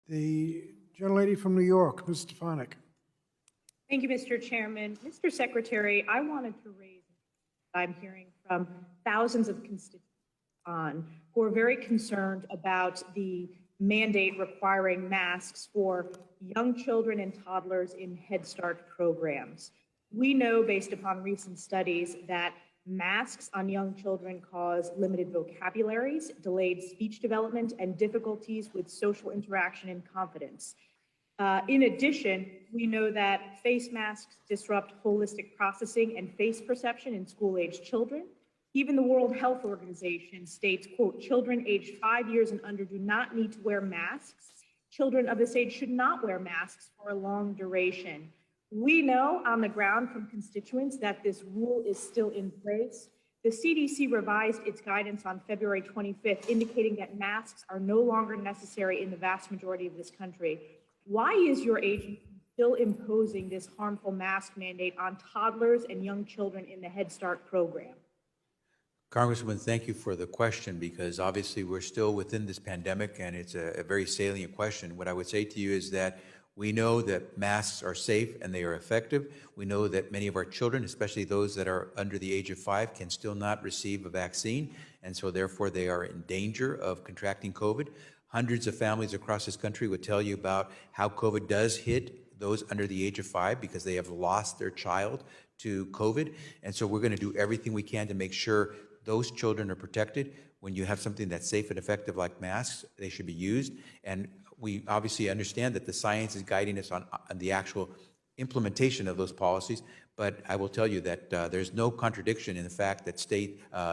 The gentlelady from New York, Ms. Stefanik. Thank you, Mr. Chairman. Mr. Secretary, I wanted to raise what I'm hearing from thousands of constituents who are very concerned about the mandate requiring masks for young children and toddlers in Head Start programs. We know, based upon recent studies, that masks on young children cause limited vocabularies, delayed speech development, and difficulties with social interaction and confidence. In addition, we know that face masks disrupt holistic processing and face perception in school-aged children. Even the World Health Organization states, quote, children aged 5 years and under do not need to wear masks. Children of this age should not wear masks for a long duration. We know on the ground from constituents that this rule is still in place. The CDC revised its guidance on February 25th, indicating that masks are no longer necessary in the vast majority of this country. Why is your agency still imposing this harmful mask mandate on toddlers and young children in the Head Start program? Congresswoman, thank you for the question, because obviously we're still within this pandemic and it's a very salient question. What I would say to you is that we know that masks are safe and they are effective. We know that many of our children, especially those that are under the age of 5, can still not receive a vaccine, and so therefore they are in danger of contracting COVID. Hundreds of families across this country would tell you about how COVID does hit those under the age of 5 because they have lost their child to COVID. And so we're going to do everything we can to make sure those children are protected. When you have something that's safe and effective like masks, they should be used. And we obviously understand that the science is guiding us on the actual implementation of those policies. But I will tell you that there's no contradiction in the fact that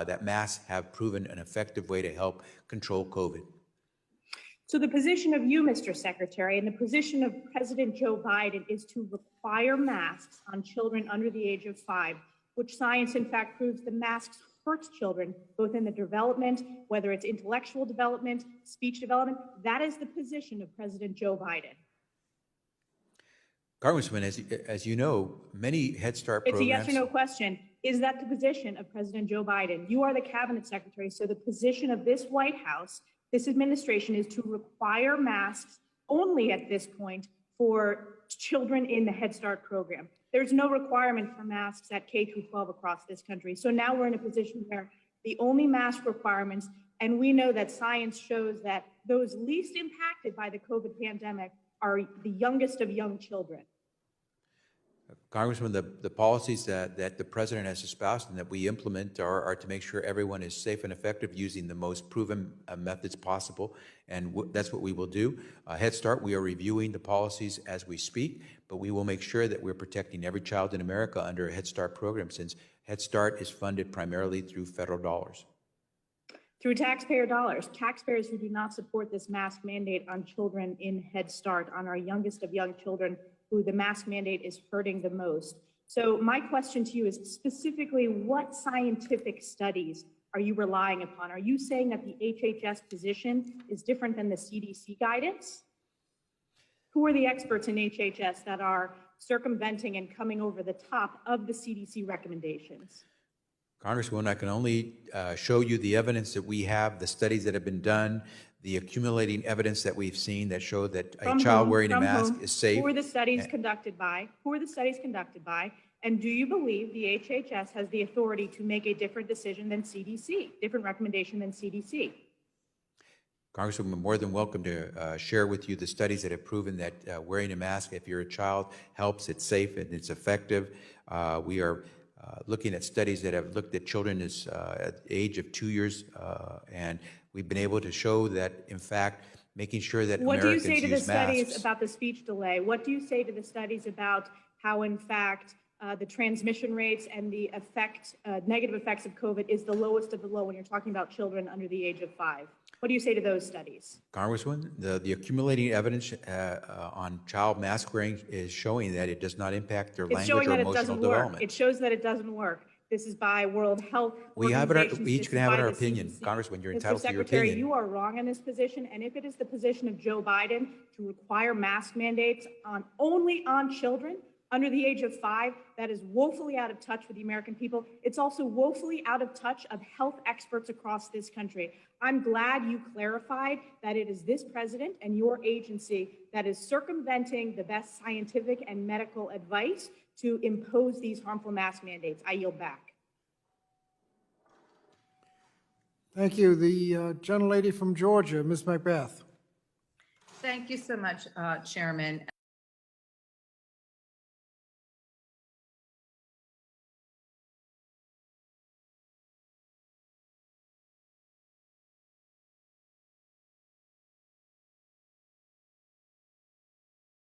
that masks have proven an effective way to help control COVID. So the position of you, Mr. Secretary, and the position of President Joe Biden is to require masks on children under the age of 5, which science in fact proves the masks hurts children, both in the development, whether it's intellectual development, speech development. That is the position of President Joe Biden. Congressman, as you know, many Head Start programs— It's a yes or no question. Is that the position of President Joe Biden? You are the cabinet secretary, so the position of this White House, this administration, is to require masks only at this point for children in the Head Start program. There's no requirement for masks at K through 12 across this country. So now we're in a position where the only mask requirements, and we know that science shows that those least impacted by the COVID pandemic are the youngest of young children. Congressman, the policies that the president has espoused and that we implement are to make sure everyone is safe and effective using the most proven methods possible, and that's what we will do. Head Start, we are reviewing the policies as we speak, but we will make sure that we're protecting every child in America under a Head Start program, since Head Start is funded primarily through federal dollars. Through taxpayer dollars, taxpayers who do not support this mask mandate on children in Head Start, on our youngest of young children, who the mask mandate is hurting the most. So my question to you is specifically, what scientific studies are you relying upon? Are you saying that the HHS position is different than the CDC guidance? Who are the experts in HHS that are circumventing and coming over the top of the CDC recommendations? Congresswoman, I can only show you the evidence that we have, the studies that have been done, the accumulating evidence that we've seen that show that a child wearing a mask is safe. Who are the studies conducted by? Who are the studies conducted by? And do you believe the HHS has the authority to make a different decision than CDC, different recommendation than CDC? Congresswoman, I'm more than welcome to share with you the studies that have proven that wearing a mask, if you're a child, helps, it's safe, and it's effective. We are looking at studies that have looked at children at the age of 2 years, and we've been able to show that, in fact, making sure that Americans use masks. What do you say to the studies about the speech delay? What do you say to the studies about how, in fact, the transmission rates and the negative effects of COVID is the lowest of the low when you're talking about children under the age of 5? What do you say to those studies? Congresswoman, the accumulating evidence on child mask wearing is showing that it does not impact their language or emotional development. It shows that it doesn't work. This is by World Health We each can have our opinion. CDC. Congressman, you're Mr. entitled to your Secretary, opinion. you are wrong in this position, and if it is the position of Joe Biden to require mask mandates only on children, under the age of 5. That is woefully out of touch with the American people. It's also woefully out of touch of health experts across this country. I'm glad you clarified that it is this president and your agency that is circumventing the best scientific and medical advice to impose these harmful mask mandates. I yield back. Thank you. The gentlelady from Georgia, Ms. Macbeth. Thank you so much, Chairman.